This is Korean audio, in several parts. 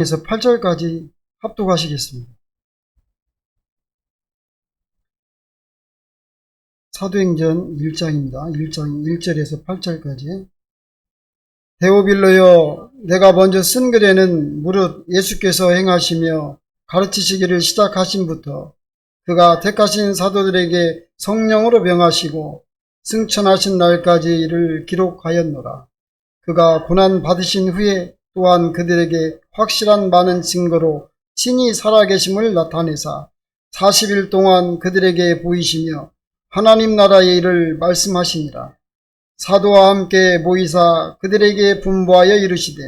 에서 8절까지 합독하시겠습니다. 사도행전 1장입니다. 1장 1절에서 8절까지. 데오빌로여, 내가 먼저 쓴 글에는 무릇 예수께서 행하시며 가르치시기를 시작하신부터 그가 택하신 사도들에게 성령으로 명하시고 승천하신 날까지 이를 기록하였노라. 그가 고난 받으신 후에 또한 그들에게 확실한 많은 증거로 친히 살아계심을 나타내사 40일 동안 그들에게 보이시며 하나님 나라의 일을 말씀하시니라. 사도와 함께 모이사 그들에게 분부하여 이르시되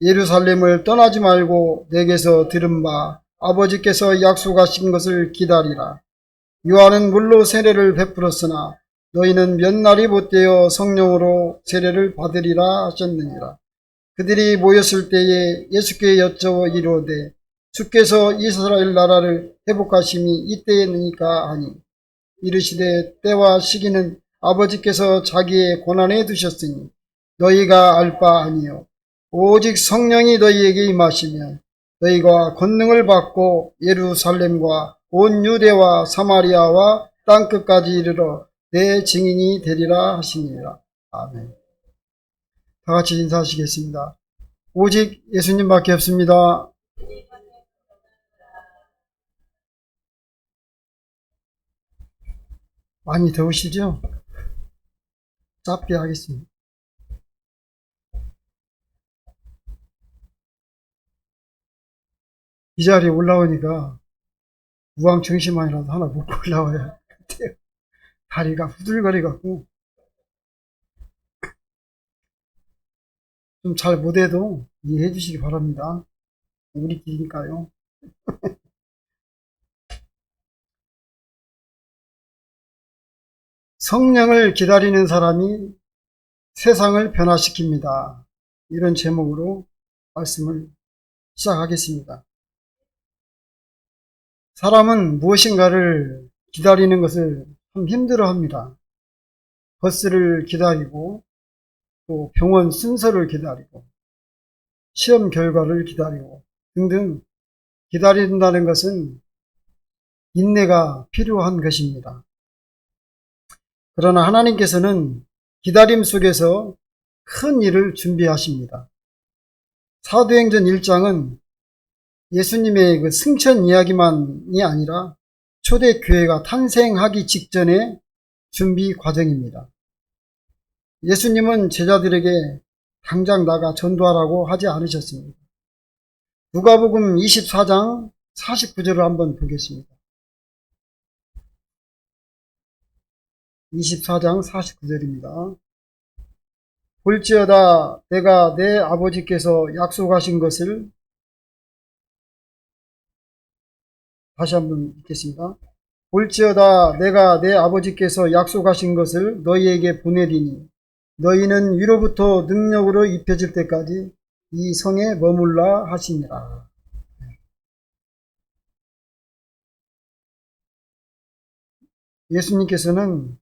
예루살렘을 떠나지 말고 내게서 들은 바 아버지께서 약속하신 것을 기다리라. 요한은 물로 세례를 베풀었으나 너희는 몇 날이 못되어 성령으로 세례를 받으리라 하셨느니라. 그들이 모였을 때에 예수께 여쭤 이르되 주께서 이스라엘 나라를 회복하심이 이때니까 하니 이르시되 때와 시기는 아버지께서 자기의 권한에 두셨으니 너희가 알 바 아니요 오직 성령이 너희에게 임하시면 너희가 권능을 받고 예루살렘과 온 유대와 사마리아와 땅끝까지 이르러 내 증인이 되리라 하시니라. 아멘. 다 같이 인사하시겠습니다. 오직 예수님밖에 없습니다. 많이 더우시죠? 짧게 하겠습니다. 이 자리에 올라오니까 우왕청심환이라도 하나 먹고 올라와야 돼요. 다리가 후들거리갖고 좀 잘 못해도 이해해 주시기 바랍니다. 우리끼리니까요. 성령을 기다리는 사람이 세상을 변화시킵니다. 이런 제목으로 말씀을 시작하겠습니다. 사람은 무엇인가를 기다리는 것을 참 힘들어합니다. 버스를 기다리고 또 병원 순서를 기다리고 시험 결과를 기다리고 등등 기다린다는 것은 인내가 필요한 것입니다. 그러나 하나님께서는 기다림 속에서 큰 일을 준비하십니다. 사도행전 1장은 예수님의 그 승천 이야기만이 아니라 초대교회가 탄생하기 직전의 준비 과정입니다. 예수님은 제자들에게 당장 나가 전도하라고 하지 않으셨습니다. 누가복음 24장 49절을 한번 보겠습니다. 24장 49절입니다. 볼지어다 내가 내 아버지께서 약속하신 것을 다시 한번 읽겠습니다. 볼지어다 내가 내 아버지께서 약속하신 것을 너희에게 보내리니 너희는 위로부터 능력으로 입혀질 때까지 이 성에 머물라 하시니라. 예수님께서는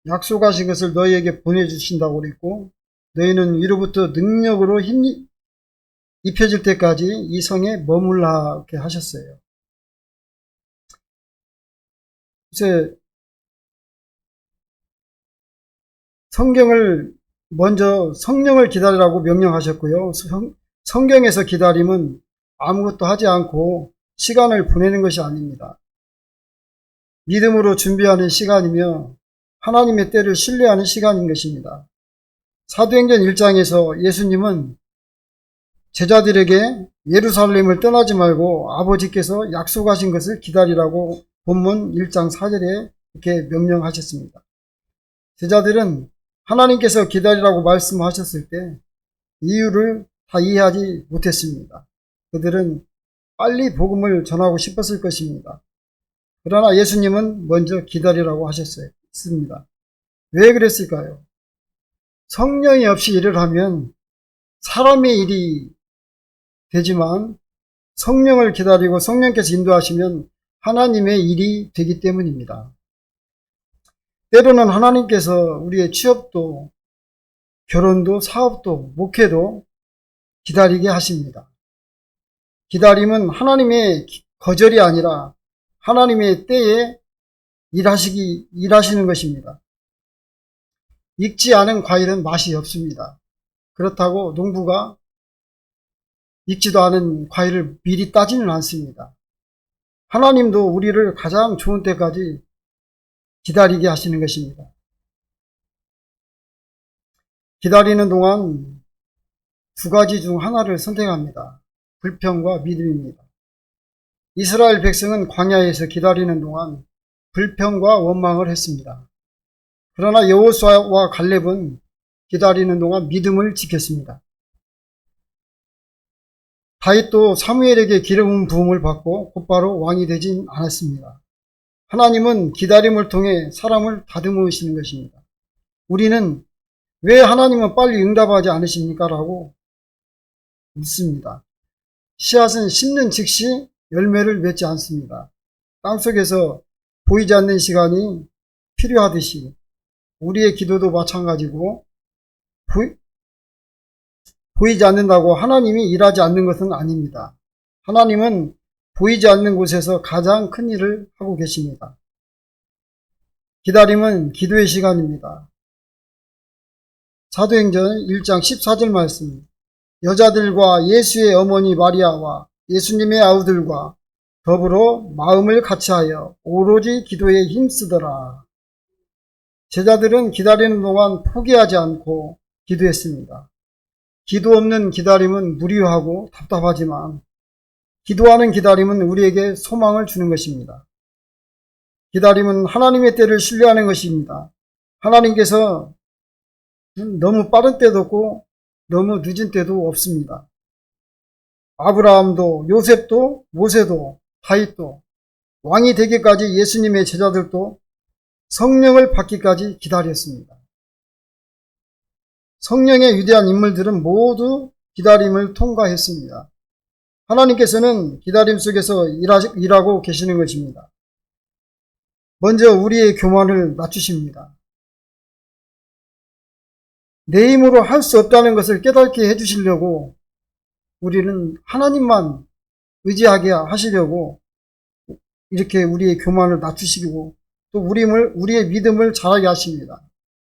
약속하신 것을 너희에게 보내주신다고 그랬고 너희는 위로부터 능력으로 입혀질 때까지 이 성에 머물라 이렇게 하셨어요. 이제 성경을 먼저 성령을 기다리라고 명령하셨고요. 성경에서 기다림은 아무것도 하지 않고 시간을 보내는 것이 아닙니다. 믿음으로 준비하는 시간이며 하나님의 때를 신뢰하는 시간인 것입니다. 사도행전 1장에서 예수님은 제자들에게 예루살렘을 떠나지 말고 아버지께서 약속하신 것을 기다리라고 본문 1장 4절에 이렇게 명령하셨습니다. 제자들은 하나님께서 기다리라고 말씀하셨을 때 이유를 다 이해하지 못했습니다. 그들은 빨리 복음을 전하고 싶었을 것입니다. 그러나 예수님은 먼저 기다리라고 하셨습니다. 왜 그랬을까요? 성령이 없이 일을 하면 사람의 일이 되지만 성령을 기다리고 성령께서 인도하시면 하나님의 일이 되기 때문입니다. 때로는 하나님께서 우리의 취업도 결혼도 사업도 목회도 기다리게 하십니다. 기다림은 하나님의 거절이 아니라 하나님의 때에 일하시는 것입니다. 익지 않은 과일은 맛이 없습니다. 그렇다고 농부가 익지도 않은 과일을 미리 따지는 않습니다. 하나님도 우리를 가장 좋은 때까지 기다리게 하시는 것입니다. 기다리는 동안 두 가지 중 하나를 선택합니다. 불평과 믿음입니다. 이스라엘 백성은 광야에서 기다리는 동안 불평과 원망을 했습니다. 그러나 여호수아와 갈렙은 기다리는 동안 믿음을 지켰습니다. 다윗도 사무엘에게 기름 부음을 받고 곧바로 왕이 되진 않았습니다. 하나님은 기다림을 통해 사람을 다듬으시는 것입니다. 우리는 왜 하나님은 빨리 응답하지 않으십니까? 라고 묻습니다. 씨앗은 심는 즉시 열매를 맺지 않습니다. 땅속에서 보이지 않는 시간이 필요하듯이 우리의 기도도 마찬가지고 보이지 않는다고 하나님이 일하지 않는 것은 아닙니다. 하나님은 보이지 않는 곳에서 가장 큰 일을 하고 계십니다. 기다림은 기도의 시간입니다. 사도행전 1장 14절 말씀. 여자들과 예수의 어머니 마리아와 예수님의 아우들과 더불어 마음을 같이하여 오로지 기도에 힘쓰더라. 제자들은 기다리는 동안 포기하지 않고 기도했습니다. 기도 없는 기다림은 무료하고 답답하지만 기도하는 기다림은 우리에게 소망을 주는 것입니다. 기다림은 하나님의 때를 신뢰하는 것입니다. 하나님께서 너무 빠른 때도 없고 너무 늦은 때도 없습니다. 아브라함도 요셉도 모세도 다윗도 왕이 되기까지 예수님의 제자들도 성령을 받기까지 기다렸습니다. 성령의 위대한 인물들은 모두 기다림을 통과했습니다. 하나님께서는 기다림 속에서 일하고 계시는 것입니다. 먼저 우리의 교만을 낮추십니다. 내 힘으로 할 수 없다는 것을 깨닫게 해주시려고 우리는 하나님만 의지하게 하시려고 이렇게 우리의 교만을 낮추시고 또 우리의 믿음을 자라게 하십니다.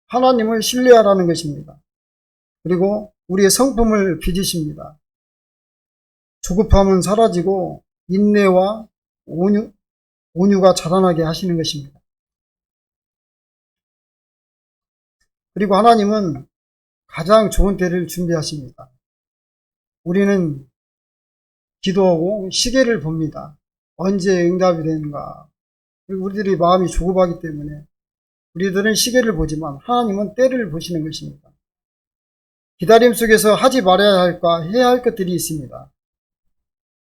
하나님을 신뢰하라는 것입니다. 그리고 우리의 성품을 빚으십니다. 조급함은 사라지고 인내와 온유가 자라나게 하시는 것입니다. 그리고 하나님은 가장 좋은 때를 준비하십니다. 우리는 기도하고 시계를 봅니다. 언제 응답이 되는가. 그리고 우리들이 마음이 조급하기 때문에 우리들은 시계를 보지만 하나님은 때를 보시는 것입니다. 기다림 속에서 하지 말아야 할까 해야 할 것들이 있습니다.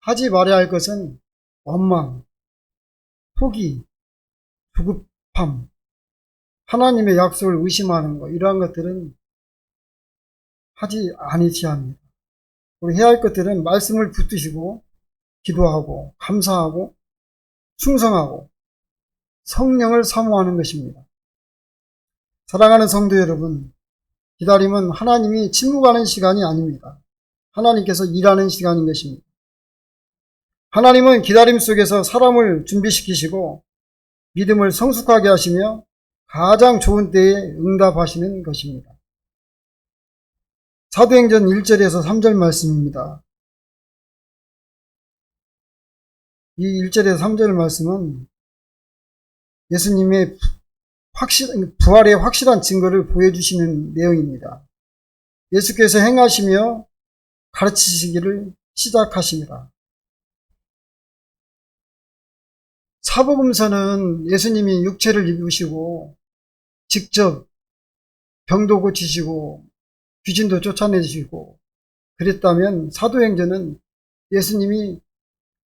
하지 말아야 할 것은 원망, 포기, 조급함, 하나님의 약속을 의심하는 것, 이러한 것들은 하지 않으셔야 합니다. 우리 해야 할 것들은 말씀을 붙드시고 기도하고 감사하고 충성하고 성령을 사모하는 것입니다. 사랑하는 성도 여러분, 기다림은 하나님이 침묵하는 시간이 아닙니다. 하나님께서 일하는 시간인 것입니다. 하나님은 기다림 속에서 사람을 준비시키시고 믿음을 성숙하게 하시며 가장 좋은 때에 응답하시는 것입니다. 사도행전 1절에서 3절 말씀입니다. 이 1절에서 3절 말씀은 예수님의 부활의 확실한 증거를 보여주시는 내용입니다. 예수께서 행하시며 가르치시기를 시작하십니다. 사복음서는 예수님이 육체를 입으시고 직접 병도 고치시고 귀신도 쫓아내시고 그랬다면 사도행전은 예수님이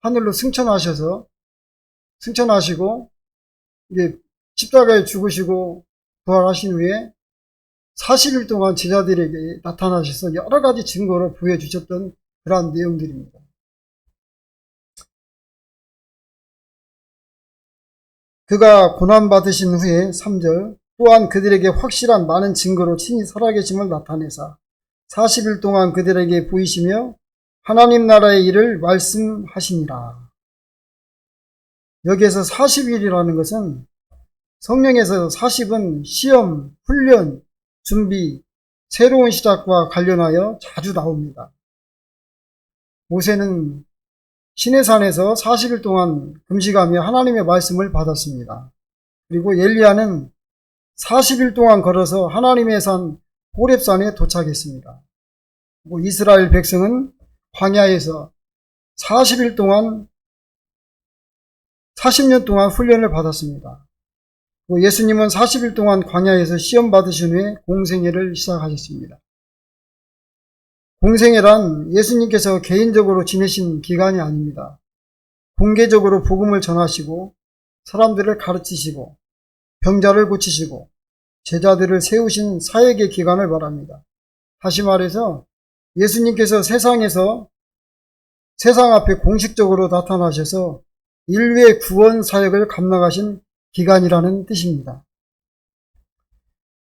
하늘로 승천하시고 이제 십자가에 죽으시고 부활하신 후에 40일 동안 제자들에게 나타나셔서 여러 가지 증거를 보여주셨던 그러한 내용들입니다. 그가 고난받으신 후에 3절 또한 그들에게 확실한 많은 증거로 친히 살아계심을 나타내사 40일 동안 그들에게 보이시며 하나님 나라의 일을 말씀하시니라. 여기에서 40일이라는 것은 성령에서 40은 시험, 훈련, 준비, 새로운 시작과 관련하여 자주 나옵니다. 모세는 시내산에서 40일 동안 금식하며 하나님의 말씀을 받았습니다. 그리고 엘리야는 40일 동안 걸어서 하나님의 산 호렙산에 도착했습니다. 그리고 이스라엘 백성은 광야에서 40일 동안 40년 동안 훈련을 받았습니다. 그리고 예수님은 40일 동안 광야에서 시험 받으신 후에 공생애를 시작하셨습니다. 공생애란 예수님께서 개인적으로 지내신 기간이 아닙니다. 공개적으로 복음을 전하시고 사람들을 가르치시고 병자를 고치시고 제자들을 세우신 사역의 기간을 말합니다. 다시 말해서 예수님께서 세상 앞에 공식적으로 나타나셔서 인류의 구원 사역을 감당하신 기간이라는 뜻입니다.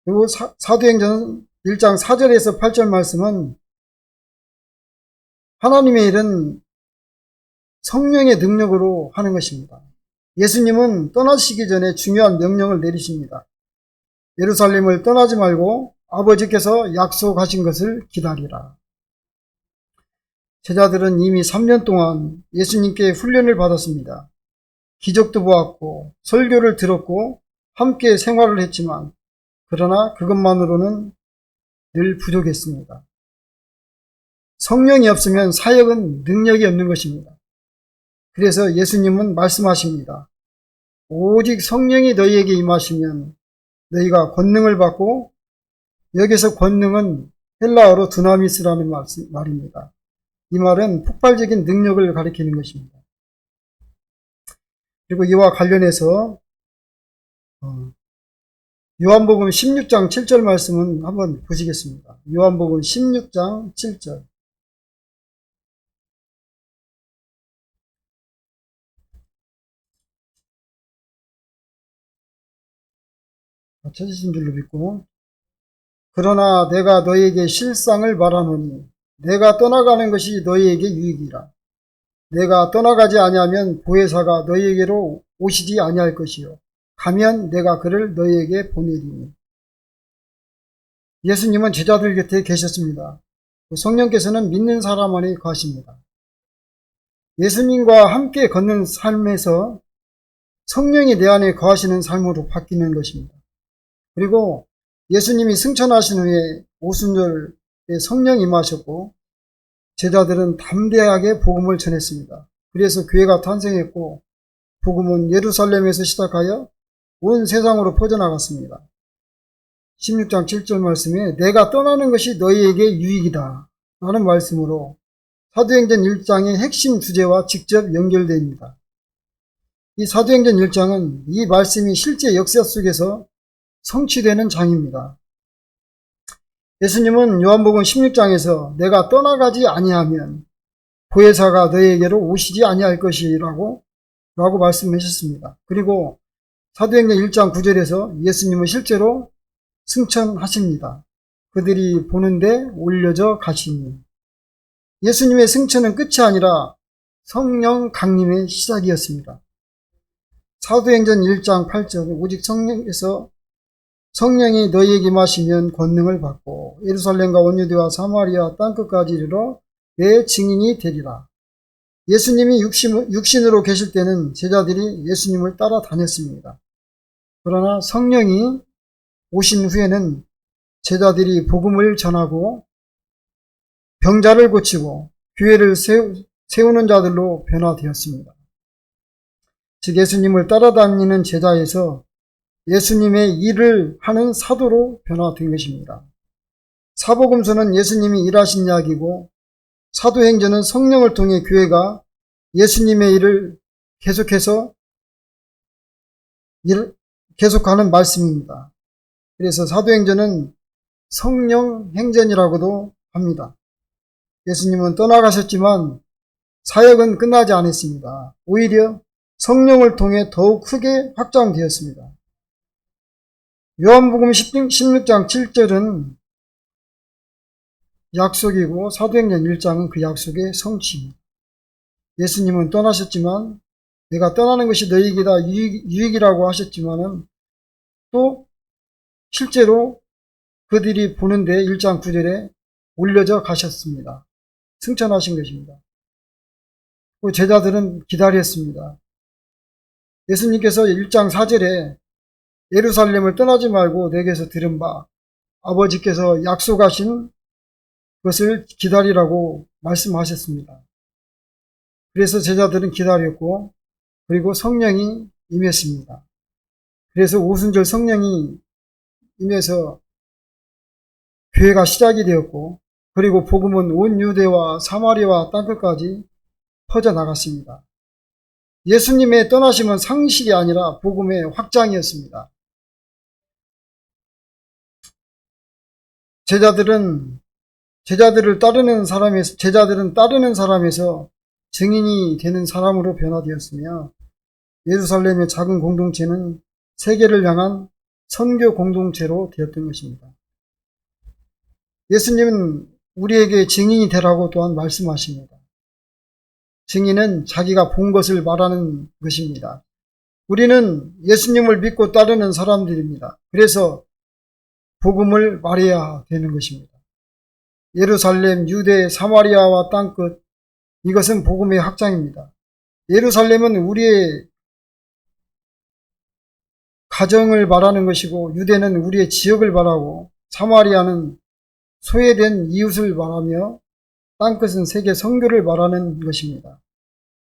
그리고 사도행전 1장 4절에서 8절 말씀은 하나님의 일은 성령의 능력으로 하는 것입니다. 예수님은 떠나시기 전에 중요한 명령을 내리십니다. 예루살렘을 떠나지 말고 아버지께서 약속하신 것을 기다리라. 제자들은 이미 3년 동안 예수님께 훈련을 받았습니다. 기적도 보았고 설교를 들었고 함께 생활을 했지만 그러나 그것만으로는 늘 부족했습니다. 성령이 없으면 사역은 능력이 없는 것입니다. 그래서 예수님은 말씀하십니다. 오직 성령이 너희에게 임하시면 너희가 권능을 받고, 여기서 권능은 헬라어로 두나미스라는 말입니다. 이 말은 폭발적인 능력을 가리키는 것입니다. 그리고 이와 관련해서 요한복음 16장 7절 말씀은 한번 보시겠습니다. 요한복음 16장 7절. 찾으신 줄로 믿고, 그러나 내가 너희에게 실상을 말하노니 내가 떠나가는 것이 너희에게 유익이라. 내가 떠나가지 아니하면 보혜사가 너희에게로 오시지 아니할 것이요 가면 내가 그를 너희에게 보내리니. 예수님은 제자들 곁에 계셨습니다. 성령께서는 믿는 사람 안에 거하십니다. 예수님과 함께 걷는 삶에서 성령이 내 안에 거하시는 삶으로 바뀌는 것입니다. 그리고 예수님이 승천하신 후에 오순절에 성령이 임하셨고 제자들은 담대하게 복음을 전했습니다. 그래서 교회가 탄생했고 복음은 예루살렘에서 시작하여 온 세상으로 퍼져나갔습니다. 16장 7절 말씀에 내가 떠나는 것이 너희에게 유익이다 라는 말씀으로 사도행전 1장의 핵심 주제와 직접 연결됩니다. 이 사도행전 1장은 이 말씀이 실제 역사 속에서 성취되는 장입니다. 예수님은 요한복음 16장에서 내가 떠나가지 아니하면 보혜사가 너희에게로 오시지 아니할 것이라고 말씀하셨습니다. 그리고 사도행전 1장 9절에서 예수님은 실제로 승천하십니다. 그들이 보는데 올려져 가시니. 예수님의 승천은 끝이 아니라 성령 강림의 시작이었습니다. 사도행전 1장 8절 오직 성령이 너희에게 임하시면 권능을 받고 예루살렘과 온 유대와 사마리아 땅끝까지 이르러 내 증인이 되리라. 예수님이 육신으로 계실 때는 제자들이 예수님을 따라다녔습니다. 그러나 성령이 오신 후에는 제자들이 복음을 전하고 병자를 고치고 교회를 세우는 자들로 변화되었습니다. 즉 예수님을 따라다니는 제자에서 예수님의 일을 하는 사도로 변화된 것입니다. 사복음서는 예수님이 일하신 이야기고 사도행전은 성령을 통해 교회가 예수님의 일을 계속하는 말씀입니다. 그래서 사도행전은 성령 행전이라고도 합니다. 예수님은 떠나가셨지만 사역은 끝나지 않았습니다. 오히려 성령을 통해 더욱 크게 확장되었습니다. 요한복음 16장 7절은 약속이고 사도행전 1장은 그 약속의 성취입니다. 예수님은 떠나셨지만 내가 떠나는 것이 너희에게 다 유익이라고 하셨지만은 또 실제로 그들이 보는데 1장 9절에 올려져 가셨습니다. 승천하신 것입니다. 그 제자들은 기다렸습니다. 예수님께서 1장 4절에 예루살렘을 떠나지 말고 내게서 들은 바 아버지께서 약속하신 것을 기다리라고 말씀하셨습니다. 그래서 제자들은 기다렸고 그리고 성령이 임했습니다. 그래서 오순절 성령이 임해서 교회가 시작이 되었고 그리고 복음은 온 유대와 사마리아와 땅끝까지 퍼져나갔습니다. 예수님의 떠나심은 상식이 아니라 복음의 확장이었습니다. 제자들은 따르는 사람에서 증인이 되는 사람으로 변화되었으며 예루살렘의 작은 공동체는 세계를 향한 선교 공동체로 되었던 것입니다. 예수님은 우리에게 증인이 되라고 또한 말씀하십니다. 증인은 자기가 본 것을 말하는 것입니다. 우리는 예수님을 믿고 따르는 사람들입니다. 그래서 복음을 말해야 되는 것입니다. 예루살렘, 유대, 사마리아와 땅끝, 이것은 복음의 확장입니다. 예루살렘은 우리의 가정을 말하는 것이고 유대는 우리의 지역을 말하고 사마리아는 소외된 이웃을 말하며 땅끝은 세계 선교를 말하는 것입니다.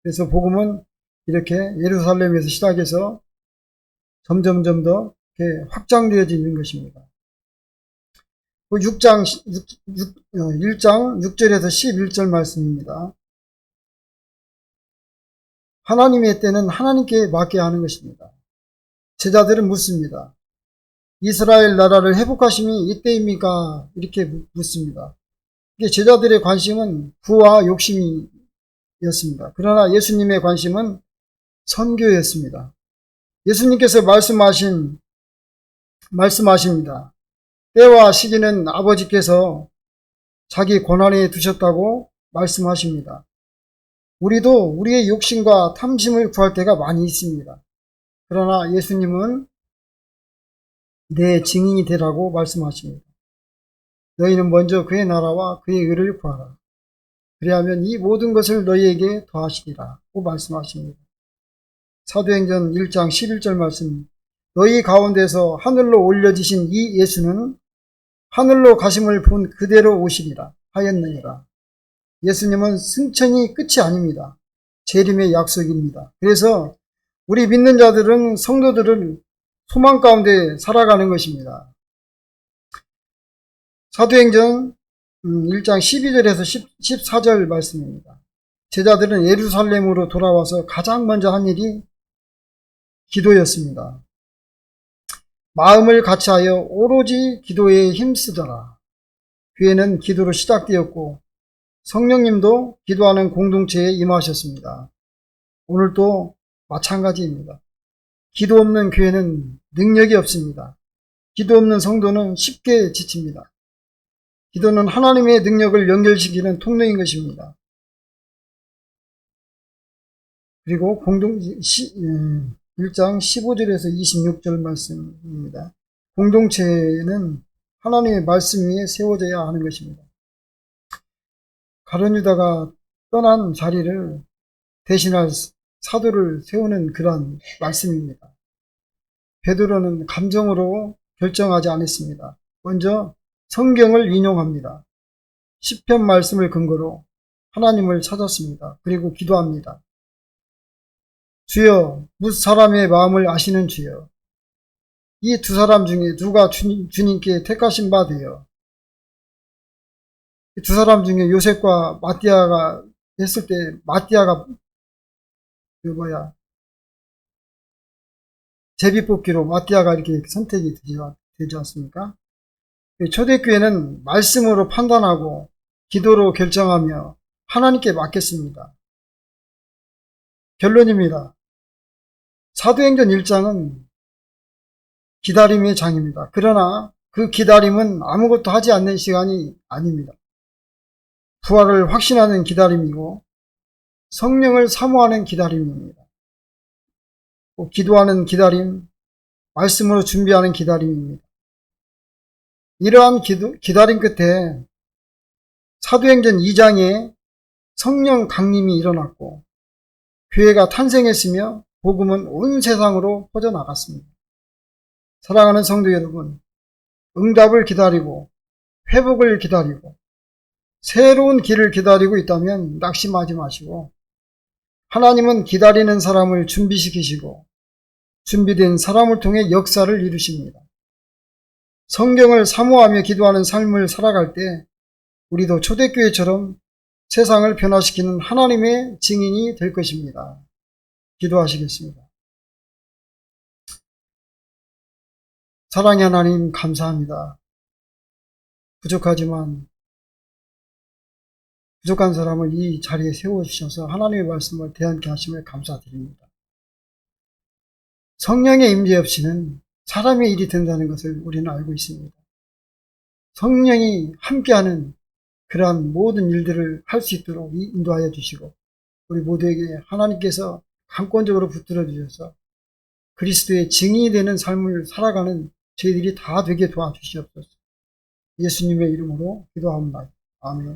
그래서 복음은 이렇게 예루살렘에서 시작해서 점점 더 이렇게 확장되어지는 것입니다. 1장 6절에서 11절 말씀입니다. 하나님의 때는 하나님께 맡겨야 하는 것입니다. 제자들은 묻습니다. 이스라엘 나라를 회복하심이 이때입니까? 이렇게 묻습니다. 제자들의 관심은 부와 욕심이었습니다. 그러나 예수님의 관심은 선교였습니다. 예수님께서 말씀하십니다. 때와 시기는 아버지께서 자기 권한에 두셨다고 말씀하십니다. 우리도 우리의 욕심과 탐심을 구할 때가 많이 있습니다. 그러나 예수님은 내 증인이 되라고 말씀하십니다. 너희는 먼저 그의 나라와 그의 의를 구하라. 그리하면 이 모든 것을 너희에게 더하시리라고 말씀하십니다. 사도행전 1장 11절 말씀. 너희 가운데서 하늘로 올려지신 이 예수는 하늘로 가심을 본 그대로 오시리라 하였느니라. 예수님은 승천이 끝이 아닙니다. 재림의 약속입니다. 그래서 우리 믿는 자들은 성도들은 소망 가운데 살아가는 것입니다. 사도행전 1장 12절에서 14절 말씀입니다. 제자들은 예루살렘으로 돌아와서 가장 먼저 한 일이 기도였습니다. 마음을 같이하여 오로지 기도에 힘쓰더라. 교회는 기도로 시작되었고 성령님도 기도하는 공동체에 임하셨습니다. 오늘도 마찬가지입니다. 기도 없는 교회는 능력이 없습니다. 기도 없는 성도는 쉽게 지칩니다. 기도는 하나님의 능력을 연결시키는 통로인 것입니다. 그리고 1장 15절에서 26절 말씀입니다. 공동체는 하나님의 말씀 위에 세워져야 하는 것입니다. 가룟 유다가 떠난 자리를 대신할 사도를 세우는 그러한 말씀입니다. 베드로는 감정으로 결정하지 않았습니다. 먼저 성경을 인용합니다. 시편 말씀을 근거로 하나님을 찾았습니다. 그리고 기도합니다. 주여, 뭇 사람의 마음을 아시는 주여, 이 두 사람 중에 누가 주님께 택하신 바 되어, 이 두 사람 중에 요셉과 마띠아가 했을 때 마띠아가 제비뽑기로 마띠아가 이렇게 선택이 되지 않습니까? 초대교회는 말씀으로 판단하고 기도로 결정하며 하나님께 맡겼습니다. 결론입니다. 사도행전 1장은 기다림의 장입니다. 그러나 그 기다림은 아무것도 하지 않는 시간이 아닙니다. 부활을 확신하는 기다림이고 성령을 사모하는 기다림입니다. 기도하는 기다림, 말씀으로 준비하는 기다림입니다. 이러한 기다림 끝에 사도행전 2장에 성령 강림이 일어났고 교회가 탄생했으며 복음은 온 세상으로 퍼져나갔습니다. 사랑하는 성도 여러분, 응답을 기다리고 회복을 기다리고 새로운 길을 기다리고 있다면 낙심하지 마시고 하나님은 기다리는 사람을 준비시키시고 준비된 사람을 통해 역사를 이루십니다. 성경을 사모하며 기도하는 삶을 살아갈 때 우리도 초대교회처럼 세상을 변화시키는 하나님의 증인이 될 것입니다. 기도하시겠습니다. 사랑의 하나님 감사합니다. 부족한 사람을 이 자리에 세워주셔서 하나님의 말씀을 대하게 하심을 감사드립니다. 성령의 임재 없이는 사람의 일이 된다는 것을 우리는 알고 있습니다. 성령이 함께하는 그러한 모든 일들을 할 수 있도록 인도하여 주시고 우리 모두에게 하나님께서 강권적으로 붙들어 주셔서 그리스도의 증인이 되는 삶을 살아가는 저희들이 다 되게 도와주시옵소서. 예수님의 이름으로 기도합니다. 아멘.